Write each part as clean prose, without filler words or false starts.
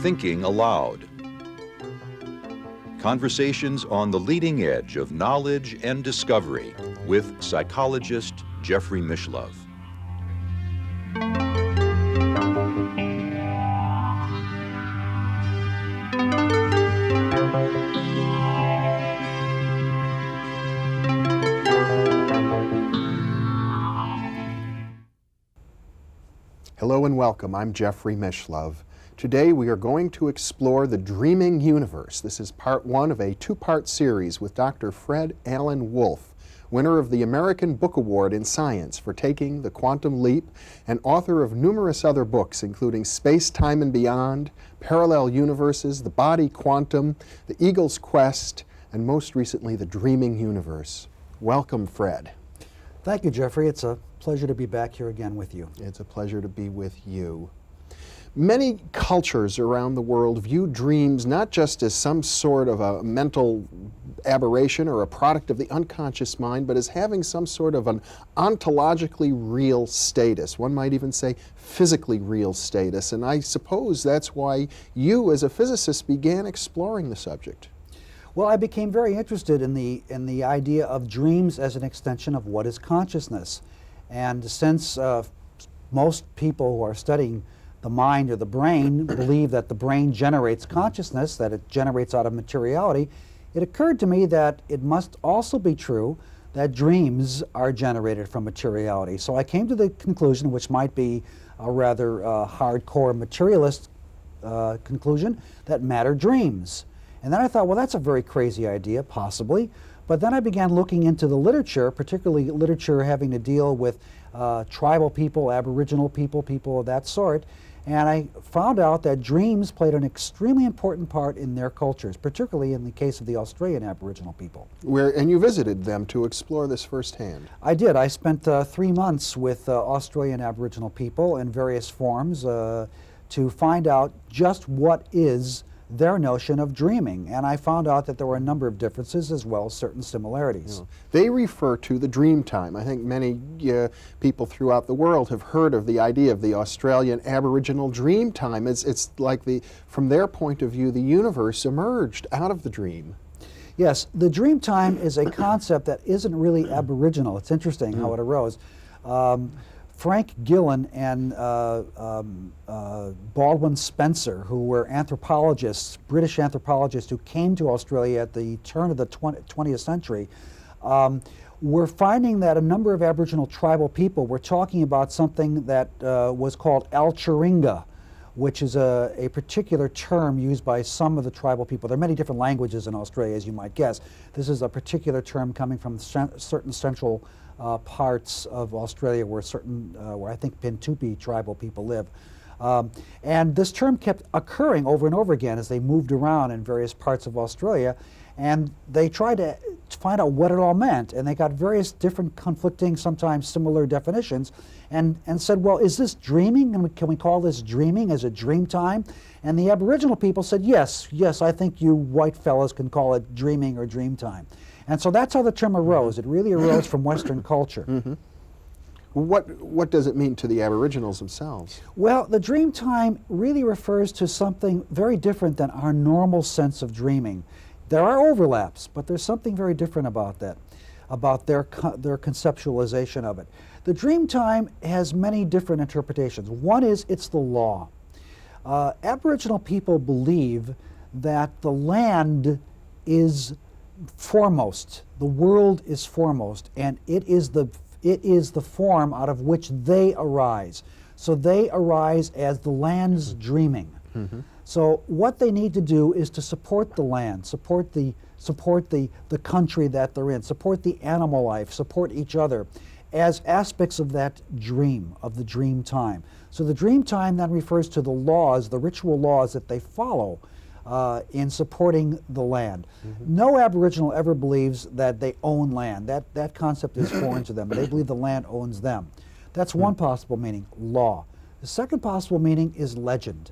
Thinking Aloud. Conversations on the leading edge of knowledge and discovery with psychologist Jeffrey Mishlove. Hello and welcome. I'm Jeffrey Mishlove. Today we are going to explore the dreaming universe. This is part one of a two-part series with Dr. Fred Alan Wolfe, winner of the American Book Award in Science for Taking the Quantum Leap and author of numerous other books including Space, Time and Beyond, Parallel Universes, The Body Quantum, The Eagle's Quest, and most recently The Dreaming Universe. Welcome, Fred. Thank you, Jeffrey. It's a pleasure to be back here again with you. It's a pleasure to be with you. Many cultures around the world view dreams not just as some sort of a mental aberration or a product of the unconscious mind, but as having some sort of an ontologically real status. One might even say physically real status. And I suppose that's why you, as a physicist, began exploring the subject. Well, I became very interested in the idea of dreams as an extension of what is consciousness. And since most people who are studying the mind or the brain believe that the brain generates consciousness, that it generates out of materiality, it occurred to me that it must also be true that dreams are generated from materiality. So I came to the conclusion, which might be a rather hardcore materialist conclusion, that matter dreams. And then I thought, well, that's a very crazy idea, possibly. But then I began looking into the literature, particularly literature having to deal with tribal people, Aboriginal people, people of that sort. And I found out that dreams played an extremely important part in their cultures, particularly in the case of the Australian Aboriginal people. And you visited them to explore this firsthand. I did. I spent 3 months with Australian Aboriginal people in various forms to find out just what is their notion of dreaming, and I found out that there were a number of differences as well as certain similarities. Yeah. They refer to the dream time. I think many people throughout the world have heard of the idea of the Australian Aboriginal dream time. It's like from their point of view, the universe emerged out of the dream. Yes, the dream time is a concept that isn't really Aboriginal. It's interesting how it arose. Frank Gillen and Baldwin Spencer, who were anthropologists, British anthropologists who came to Australia at the turn of the 20th century, were finding that a number of Aboriginal tribal people were talking about something that was called Alchiringa, which is a particular term used by some of the tribal people. There are many different languages in Australia, as you might guess. This is a particular term coming from certain central parts of Australia where I think Pintupi tribal people live. And this term kept occurring over and over again as they moved around in various parts of Australia, and they tried to find out what it all meant, and they got various different conflicting, sometimes similar definitions, and said, well, is this dreaming? And can we call this dreaming? Is it dream time? And the Aboriginal people said, yes, I think you white fellas can call it dreaming or dream time. And so that's how the term arose. It really arose from Western culture. Mm-hmm. What does it mean to the Aboriginals themselves? Well, the dream time really refers to something very different than our normal sense of dreaming. There are overlaps, but there's something very different about that, about their conceptualization of it. The dream time has many different interpretations. One is it's the law. Aboriginal people believe that the land is foremost, the world is foremost, and it is the form out of which they arise. So they arise as the land's dreaming. Mm-hmm. So what they need to do is to support the land, support the country that they're in, support the animal life, support each other as aspects of that dream, of the dream time. So the dream time then refers to the laws, the ritual laws that they follow in supporting the land. Mm-hmm. No Aboriginal ever believes that they own land. That concept is foreign to them. They believe the land owns them. That's one possible meaning, law. The second possible meaning is legend.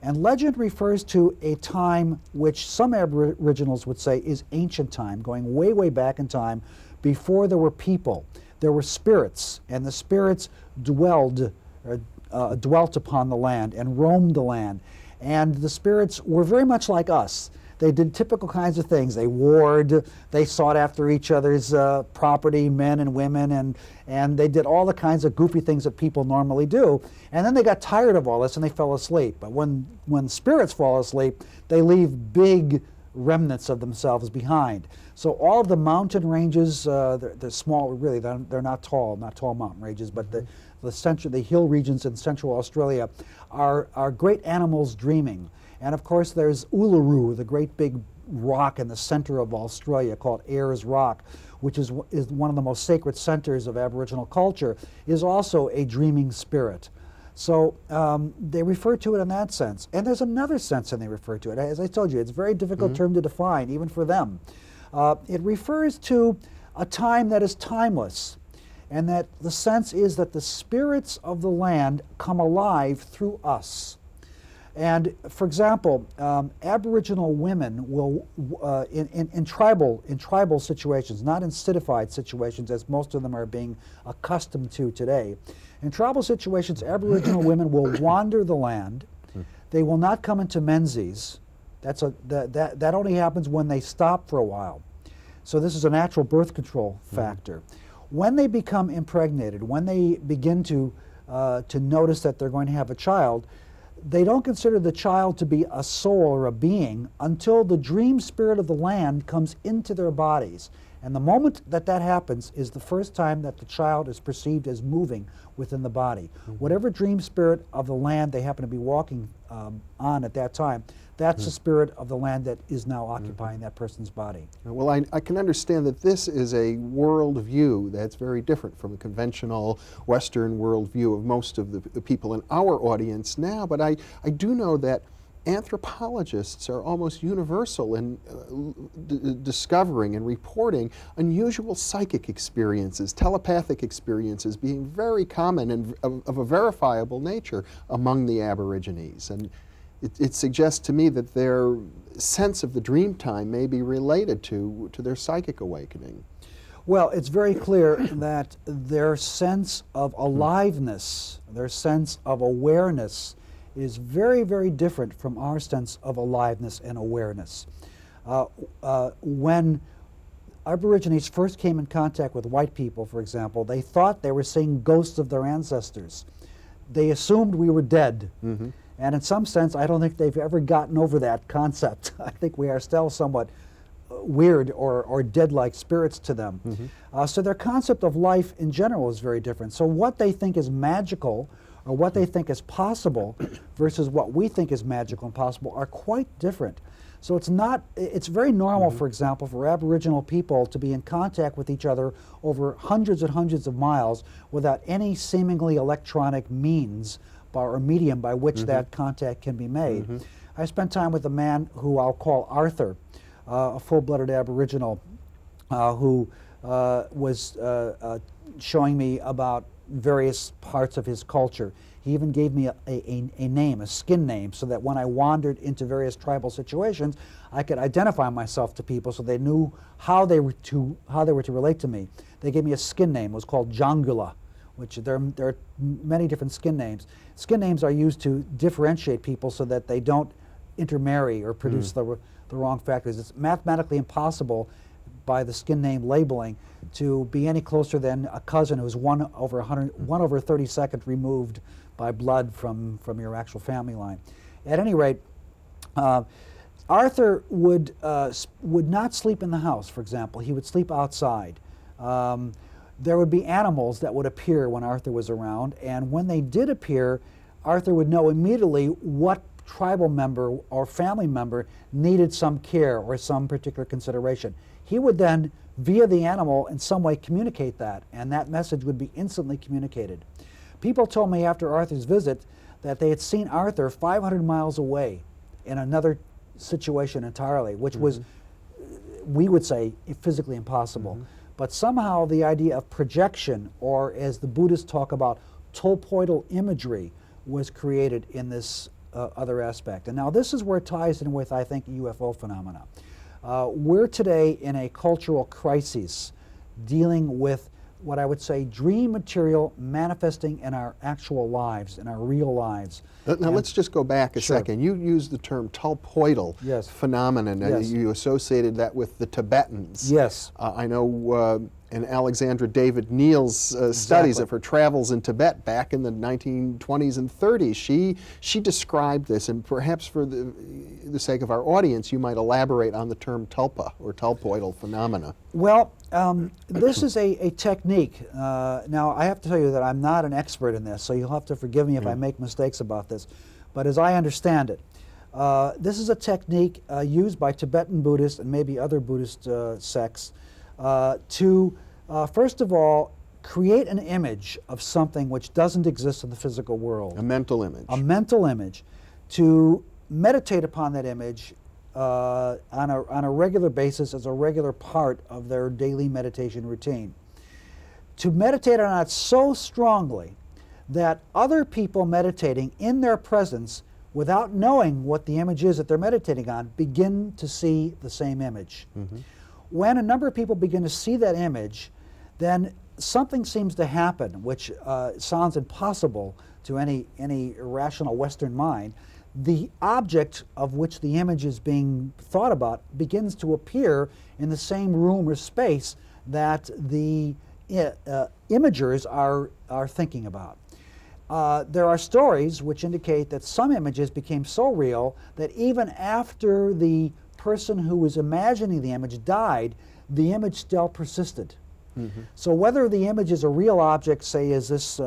And legend refers to a time which some Aboriginals would say is ancient time, going way, way back in time, before there were people. there were spirits, and the spirits dwelt upon the land and roamed the land. And the spirits were very much like us. They did typical kinds of things. They warred, they sought after each other's property, men and women, and they did all the kinds of goofy things that people normally do. And then they got tired of all this and they fell asleep. But when spirits fall asleep, they leave big remnants of themselves behind. So all of the mountain ranges, they're small, really, they're not tall mountain ranges, but the hill regions in central Australia are great animals dreaming. And of course there's Uluru, the great big rock in the center of Australia called Ayers Rock, which is one of the most sacred centers of Aboriginal culture, is also a dreaming spirit. So they refer to it in that sense. And there's another sense and they refer to it. As I told you, it's a very difficult term to define, even for them. It refers to a time that is timeless, and that the sense is that the spirits of the land come alive through us. And for example, Aboriginal women will, in tribal situations, not in citified situations as most of them are being accustomed to today, in tribal situations, Aboriginal women will wander the land. They will not come into menses. That only happens when they stop for a while. So this is a natural birth control factor. When they become impregnated, when they begin to notice that they're going to have a child, they don't consider the child to be a soul or a being until the dream spirit of the land comes into their bodies. And the moment that happens is the first time that the child is perceived as moving within the body. Whatever dream spirit of the land they happen to be walking on at that time, that's the spirit of the land that is now occupying that person's body. Well, I can understand that this is a worldview that's very different from a conventional Western worldview of most of the people in our audience now, but I do know that anthropologists are almost universal in discovering and reporting unusual psychic experiences, telepathic experiences being very common and of a verifiable nature among the Aborigines. And it suggests to me that their sense of the dream time may be related to their psychic awakening. Well, it's very clear that their sense of aliveness, their sense of awareness is very, very different from our sense of aliveness and awareness. When Aborigines first came in contact with white people, for example, they thought they were seeing ghosts of their ancestors. They assumed we were dead. And in some sense, I don't think they've ever gotten over that concept. I think we are still somewhat weird or dead-like spirits to them. So their concept of life in general is very different. So what they think is magical or what they think is possible versus what we think is magical and possible are quite different. So it's very normal, for example, for Aboriginal people to be in contact with each other over hundreds and hundreds of miles without any seemingly electronic means or medium by which that contact can be made. I spent time with a man who I'll call Arthur, a full-blooded Aboriginal, who was showing me about various parts of his culture. He even gave me a name, a skin name, so that when I wandered into various tribal situations, I could identify myself to people so they knew how they were to relate to me. They gave me a skin name. It was called Jangula, which there are many different skin names. Skin names are used to differentiate people so that they don't intermarry or produce the wrong factors. It's mathematically impossible by the skin name labeling to be any closer than a cousin who's 1 over 32nd removed by blood from your actual family line. At any rate, Arthur would not sleep in the house, for example. He would sleep outside. There would be animals that would appear when Arthur was around, and when they did appear, Arthur would know immediately what tribal member or family member needed some care or some particular consideration. He would then, via the animal, in some way communicate that, and that message would be instantly communicated. People told me after Arthur's visit that they had seen Arthur 500 miles away in another situation entirely, which was, we would say, physically impossible. But somehow the idea of projection, or as the Buddhists talk about, Telpoidal imagery, was created in this other aspect. And now this is where it ties in with, I think, UFO phenomena. We're today in a cultural crisis dealing with what I would say dream material manifesting in our actual lives, in our real lives. Now let's just go back a Sure. second. You used the term Telpoidal Yes. phenomenon, and Yes. you associated that with the Tibetans. Yes. I know in Alexandra David Neal's studies of her travels in Tibet back in the 1920s and 30s, she described this, and perhaps for the sake of our audience, you might elaborate on the term Tulpa or Telpoidal phenomena. Well, this is a technique. Now, I have to tell you that I'm not an expert in this, so you'll have to forgive me if I make mistakes about this. But as I understand it, this is a technique used by Tibetan Buddhists and maybe other Buddhist sects to, first of all, create an image of something which doesn't exist in the physical world. A mental image. A mental image, to meditate upon that image on a regular basis as a regular part of their daily meditation routine. To meditate on it so strongly that other people meditating in their presence, without knowing what the image is that they're meditating on, begin to see the same image. Mm-hmm. When a number of people begin to see that image, then something seems to happen, which sounds impossible to any rational Western mind. The object of which the image is being thought about begins to appear in the same room or space that the imagers are thinking about. There are stories which indicate that some images became so real that even after the person who was imagining the image died, the image still persisted. Mm-hmm. So whether the image is a real object, say is this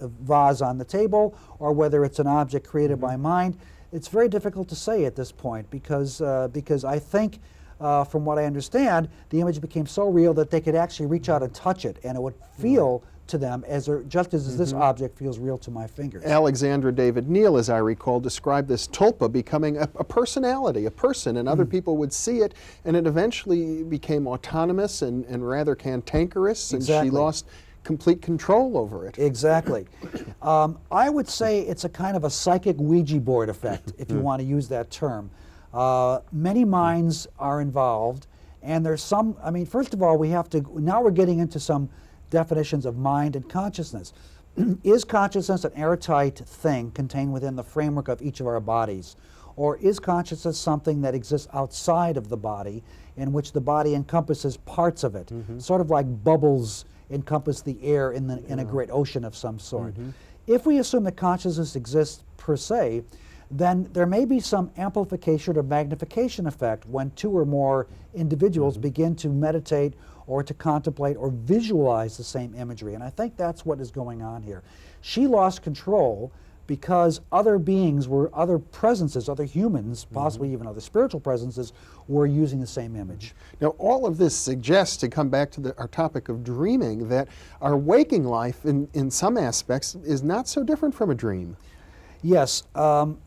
vase on the table, or whether it's an object created by mind, it's very difficult to say at this point because I think, from what I understand, the image became so real that they could actually reach out and touch it, and it would feel to them just as this object feels real to my fingers. Alexandra David Neal, as I recall, described this Tulpa becoming a personality, a person, and other people would see it, and it eventually became autonomous and rather cantankerous, and Exactly. she lost complete control over it. Exactly. I would say it's a kind of a psychic Ouija board effect, if you want to use that term. Many minds are involved, and there's some, first of all, now we're getting into some definitions of mind and consciousness. Is consciousness an airtight thing contained within the framework of each of our bodies? Or is consciousness something that exists outside of the body, in which the body encompasses parts of it, sort of like bubbles encompass the air in a great ocean of some sort? If we assume that consciousness exists per se, then there may be some amplification or magnification effect when two or more individuals begin to meditate or to contemplate or visualize the same imagery. And I think that's what is going on here. She lost control because other beings other presences, other humans, possibly even other spiritual presences, were using the same image. Now, all of this suggests, to come back to our topic of dreaming, that our waking life in some aspects is not so different from a dream. Yes,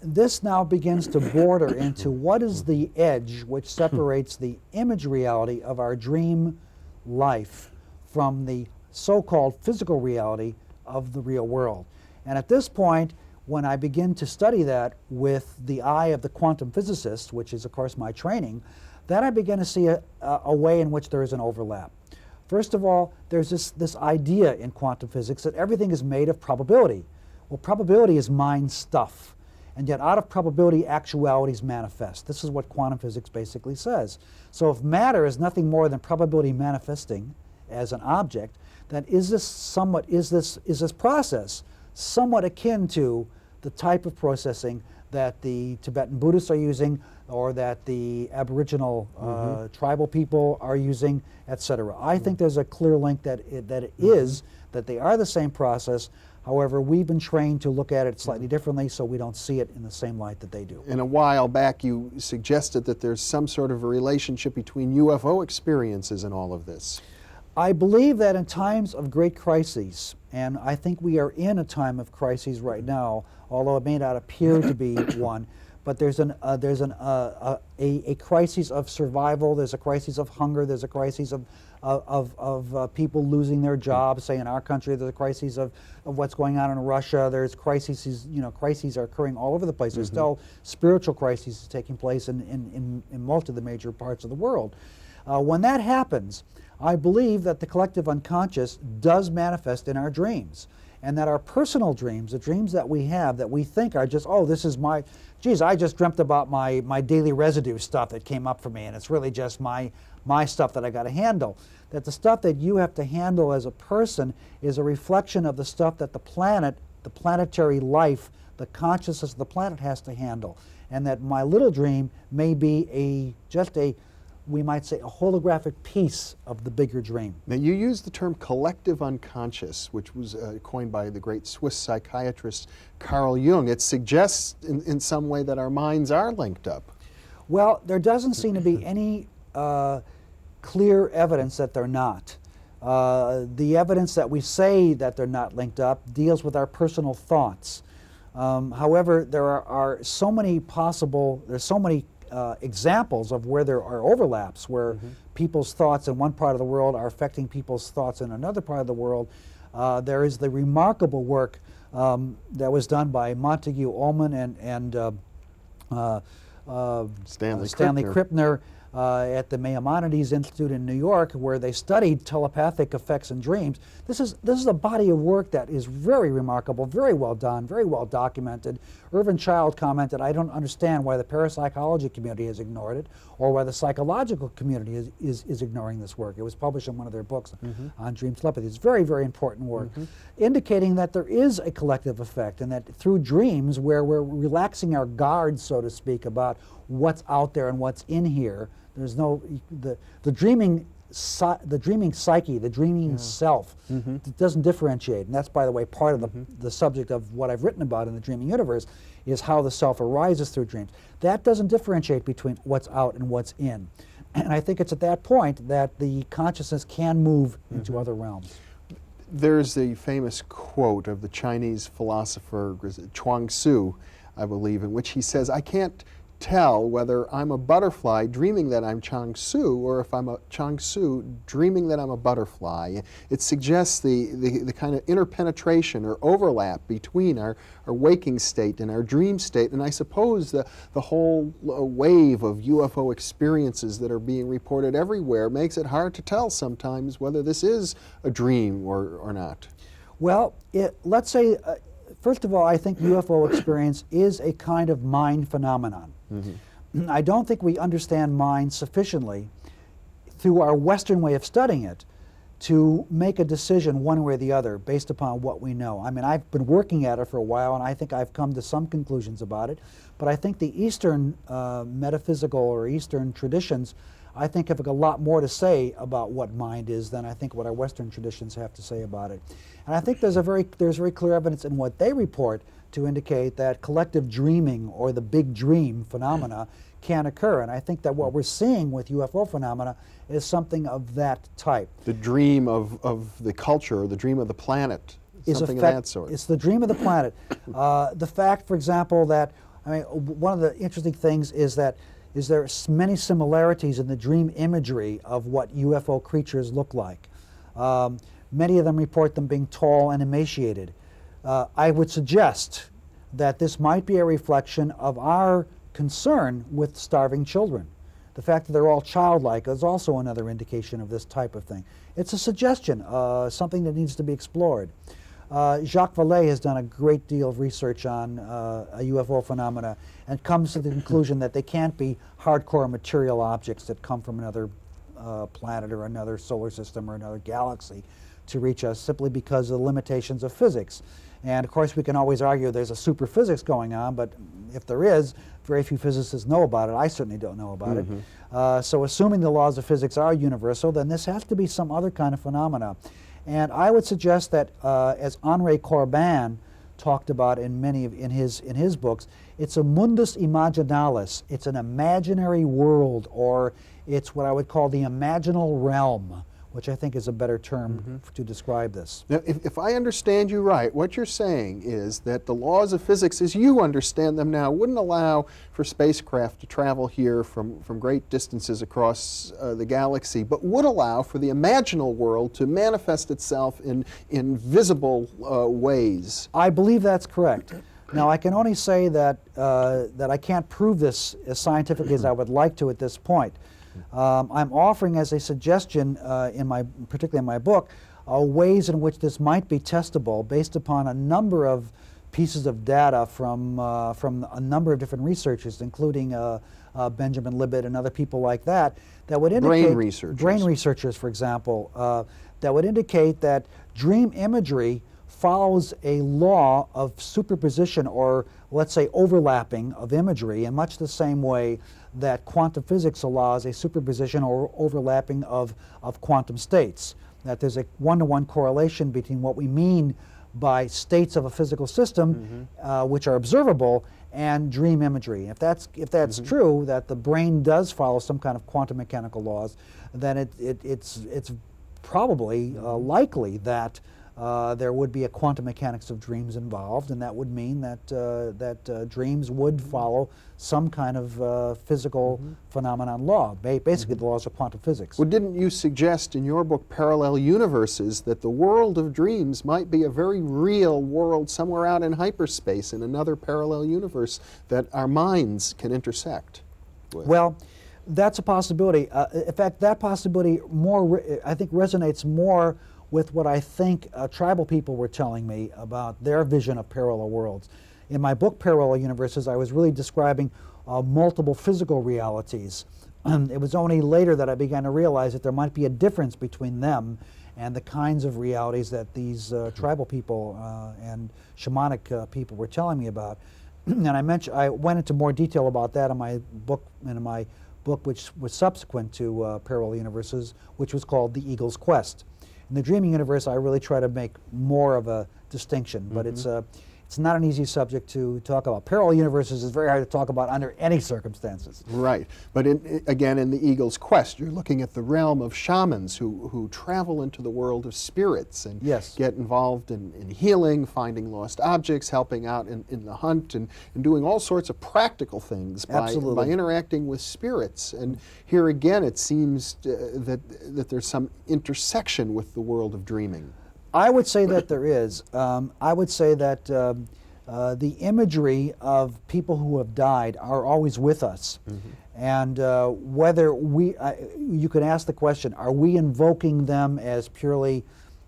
this now begins to border into what is the edge which separates the image reality of our dream life from the so-called physical reality of the real world. And at this point, when I begin to study that with the eye of the quantum physicist, which is of course my training, then I begin to see a way in which there is an overlap. First of all, there's this idea in quantum physics that everything is made of probability. Well, probability is mind stuff, and yet out of probability, actualities manifest. This is what quantum physics basically says. So if matter is nothing more than probability manifesting as an object, then is this process somewhat akin to the type of processing that the Tibetan Buddhists are using, or that the Aboriginal tribal people are using, etc. I think there's a clear link that they are the same process. However, we've been trained to look at it slightly differently, so we don't see it in the same light that they do. And a while back, you suggested that there's some sort of a relationship between UFO experiences and all of this. I believe that in times of great crises, and I think we are in a time of crises right now, although it may not appear to be one, but there's a crisis of survival, there's a crisis of hunger, there's a crisis of people losing their jobs. Say in our country, there's a crisis of what's going on in Russia. There's crises, crises are occurring all over the place. There's still spiritual crises taking place in most of the major parts of the world. When that happens, I believe that the collective unconscious does manifest in our dreams, and that our personal dreams, the dreams that we have that we think are just, oh, this is my, geez, I just dreamt about my daily residue stuff that came up for me, and it's really just my stuff that I got to handle. That the stuff that you have to handle as a person is a reflection of the stuff that the planet, the planetary life, the consciousness of the planet has to handle. And that my little dream may be just a, we might say, a holographic piece of the bigger dream. Now, you use the term collective unconscious, which was coined by the great Swiss psychiatrist Carl Jung. It suggests in some way that our minds are linked up. Well, there doesn't seem to be any clear evidence that they're not. The evidence that we say that they're not linked up deals with our personal thoughts. However, there are so many examples of where there are overlaps, where people's thoughts in one part of the world are affecting people's thoughts in another part of the world. There is the remarkable work that was done by Montague Ullman and Stanley Krippner at the Maimonides Institute in New York, where they studied telepathic effects in dreams. This is a body of work that is very remarkable, very well done, very well documented. Irvin Child commented, I don't understand why the parapsychology community has ignored it, or why the psychological community is ignoring this work. It was published in one of their books on dream telepathy. It's very, very important work, indicating that there is a collective effect, and that through dreams, where we're relaxing our guard, so to speak, about what's out there and what's in here, there's no, the dreaming psyche, the dreaming self, doesn't differentiate. And that's, by the way, part of the subject of what I've written about in the dreaming universe, is how the self arises through dreams. That doesn't differentiate between what's out and what's in. And I think it's at that point that the consciousness can move into other realms. There's the famous quote of the Chinese philosopher Chuang Tzu, I believe, in which he says, I can't tell whether I'm a butterfly dreaming that I'm Chuang Tzu, or if I'm a Chuang Tzu dreaming that I'm a butterfly. It suggests the kind of interpenetration or overlap between our waking state and our dream state. And I suppose the whole wave of UFO experiences that are being reported everywhere makes it hard to tell sometimes whether this is a dream or not. Well, let's say, first of all, I think UFO experience is a kind of mind phenomenon. I don't think we understand mind sufficiently through our Western way of studying it to make a decision one way or the other based upon what we know. I mean, I've been working at it for a while, and I think I've come to some conclusions about it, but I think the Eastern metaphysical or Eastern traditions, I think, have a lot more to say about what mind is than I think what our Western traditions have to say about it. And I think there's very clear evidence in what they report to indicate that collective dreaming, or the big dream phenomena, can occur. And I think that what we're seeing with UFO phenomena is something of that type. The dream of the culture, or the dream of the planet, something of that sort. It's the dream of the planet. The fact, for example, that, I mean, one of the interesting things is that there are many similarities in the dream imagery of what UFO creatures look like. Many of them report them being tall and emaciated. I would suggest that this might be a reflection of our concern with starving children. The fact that they're all childlike is also another indication of this type of thing. It's a suggestion, something that needs to be explored. Jacques Vallée has done a great deal of research on UFO phenomena, and comes to the conclusion that they can't be hardcore material objects that come from another planet or another solar system or another galaxy to reach us, simply because of the limitations of physics. And of course, we can always argue there's a super physics going on, but if there is, very few physicists know about it. I certainly don't know about it. So assuming the laws of physics are universal, then this has to be some other kind of phenomena. And I would suggest that, as Henri Corbin talked about in his books, it's a mundus imaginalis. It's an imaginary world, or it's what I would call the imaginal realm, which I think is a better term to describe this. Now, if I understand you right, what you're saying is that the laws of physics, as you understand them now, wouldn't allow for spacecraft to travel here from great distances across the galaxy, but would allow for the imaginal world to manifest itself in visible ways. I believe that's correct. Now, I can only say that I can't prove this as scientifically as I would like to at this point. I'm offering as a suggestion, particularly in my book, ways in which this might be testable based upon a number of pieces of data from a number of different researchers, including Benjamin Libet and other people like that, that would indicate brain researchers, for example, that would indicate that dream imagery follows a law of superposition, or let's say overlapping of imagery, in much the same way that quantum physics allows a superposition or overlapping of quantum states. That there's a one-to-one correlation between what we mean by states of a physical system, which are observable, and dream imagery. If that's true, that the brain does follow some kind of quantum mechanical laws, then it's probably likely that there would be a quantum mechanics of dreams involved, and that would mean that dreams would follow some kind of physical phenomenon law, basically the laws of quantum physics. Well, didn't you suggest in your book, Parallel Universes, that the world of dreams might be a very real world somewhere out in hyperspace, in another parallel universe that our minds can intersect with? Well, that's a possibility. In fact, that possibility I think resonates more with what I think tribal people were telling me about their vision of parallel worlds. In my book, Parallel Universes, I was really describing multiple physical realities. It was only later that I began to realize that there might be a difference between them and the kinds of realities that these tribal people and shamanic people were telling me about. And I went into more detail about that in my book, which was subsequent to Parallel Universes, which was called The Eagle's Quest. In the dreaming universe, I really try to make more of a distinction, but it's not an easy subject to talk about. Parallel universes is very hard to talk about under any circumstances. Right, but again, in The Eagle's Quest, you're looking at the realm of shamans who travel into the world of spirits and get involved in healing, finding lost objects, helping out in the hunt, and doing all sorts of practical things by interacting with spirits. And here again, it seems that there's some intersection with the world of dreaming. I would say that there is. I would say that the imagery of people who have died are always with us. And whether you could ask the question, are we invoking them as purely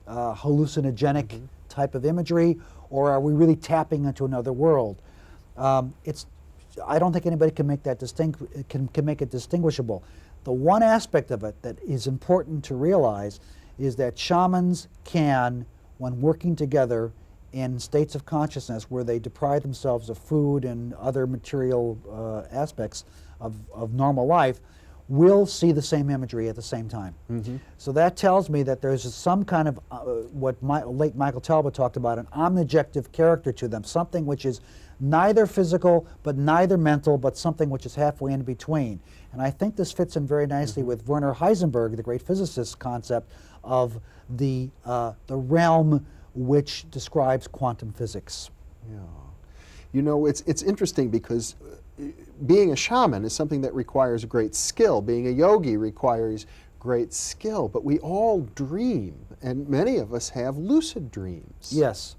hallucinogenic type of imagery, or are we really tapping into another world? I don't think anybody can make that can make it distinguishable. The one aspect of it that is important to realize is that shamans can, when working together in states of consciousness where they deprive themselves of food and other material aspects of normal life, will see the same imagery at the same time. So that tells me that there's some kind of, what late Michael Talbot talked about, an omnijective character to them, something which is neither physical but neither mental, but something which is halfway in between. And I think this fits in very nicely with Werner Heisenberg, the great physicist's concept of the realm which describes quantum physics. Yeah. You know, it's interesting because being a shaman is something that requires great skill. Being a yogi requires great skill, but we all dream, and many of us have lucid dreams. Yes.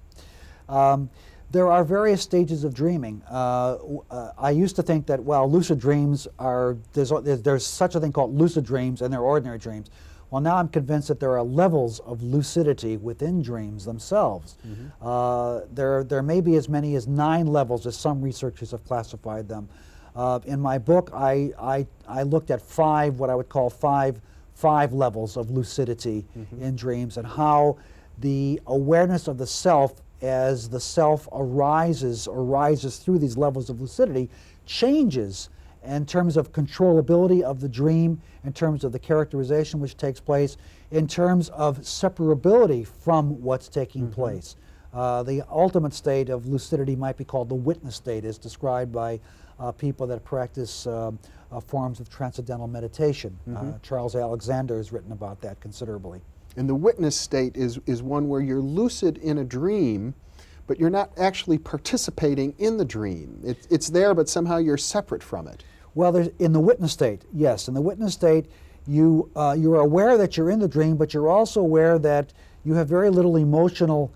There are various stages of dreaming. I used to think that, well, lucid dreams are, there's such a thing called lucid dreams and there are ordinary dreams. Well, now I'm convinced that there are levels of lucidity within dreams themselves. There may be as many as 9 levels, as some researchers have classified them. In my book, I looked at 5, what I would call five levels of lucidity in dreams, and how the awareness of the self, as the self arises through these levels of lucidity, changes in terms of controllability of the dream, in terms of the characterization which takes place, in terms of separability from what's taking place. The ultimate state of lucidity might be called the witness state, as described by people that practice forms of transcendental meditation. Charles Alexander has written about that considerably. And the witness state is one where you're lucid in a dream, but you're not actually participating in the dream. It's there, but somehow you're separate from it. Well, in the witness state, yes. In the witness state, you're aware that you're in the dream, but you're also aware that you have very little emotional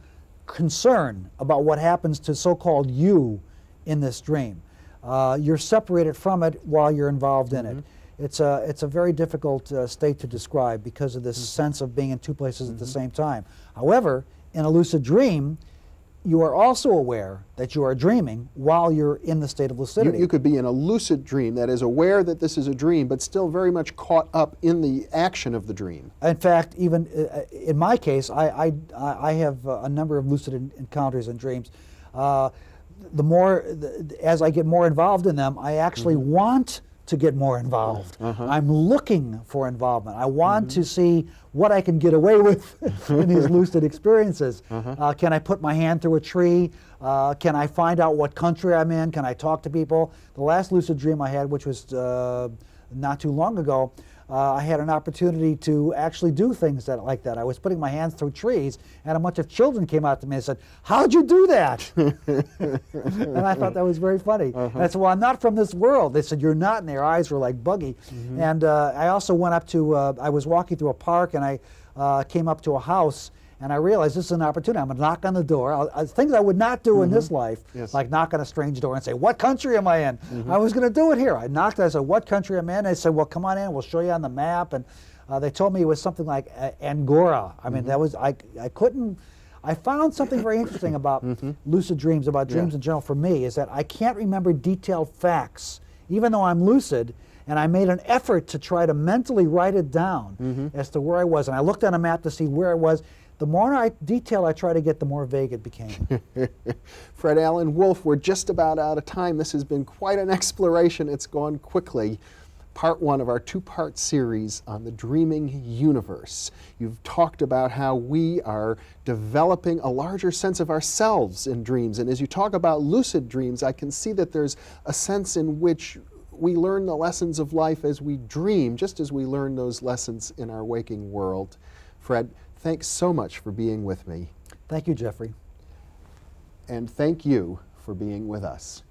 concern about what happens to so-called you in this dream. You're separated from it while you're involved in it. it's a very difficult state to describe because of this sense of being in two places at the same time. However, in a lucid dream, you are also aware that you are dreaming while you're in the state of lucidity. You could be in a lucid dream that is aware that this is a dream, but still very much caught up in the action of the dream. In fact, even in my case, I have a number of lucid encounters and dreams. As I get more involved in them, I actually want to get more involved. I'm looking for involvement. I want to see what I can get away with in these lucid experiences. Can I put my hand through a tree? Can I find out what country I'm in? Can I talk to people? The last lucid dream I had, which was not too long ago, I had an opportunity to actually do things like that. I was putting my hands through trees, and a bunch of children came out to me and said, "How'd you do that?" And I thought that was very funny. And I said, "Well, I'm not from this world." They said, "You're not," and their eyes were like buggy. And I also went up to, I was walking through a park, and I came up to a house, and I realized this is an opportunity. I'm going to knock on the door. Things I would not do in this life, like knock on a strange door and say, "What country am I in?" I was going to do it here. I knocked, I said, "What country am I in?" They said, "Well, come on in, we'll show you on the map." And they told me it was something like Angora. I mean, that was, I found something very interesting about lucid dreams, about dreams in general for me, is that I can't remember detailed facts, even though I'm lucid. And I made an effort to try to mentally write it down as to where I was. And I looked on a map to see where I was. The more detail I try to get, the more vague it became. Fred Alan Wolf, we're just about out of time. This has been quite an exploration. It's gone quickly. Part one of our two-part series on the dreaming universe. You've talked about how we are developing a larger sense of ourselves in dreams. And as you talk about lucid dreams, I can see that there's a sense in which we learn the lessons of life as we dream, just as we learn those lessons in our waking world. Fred, thanks so much for being with me. Thank you, Jeffrey. And thank you for being with us.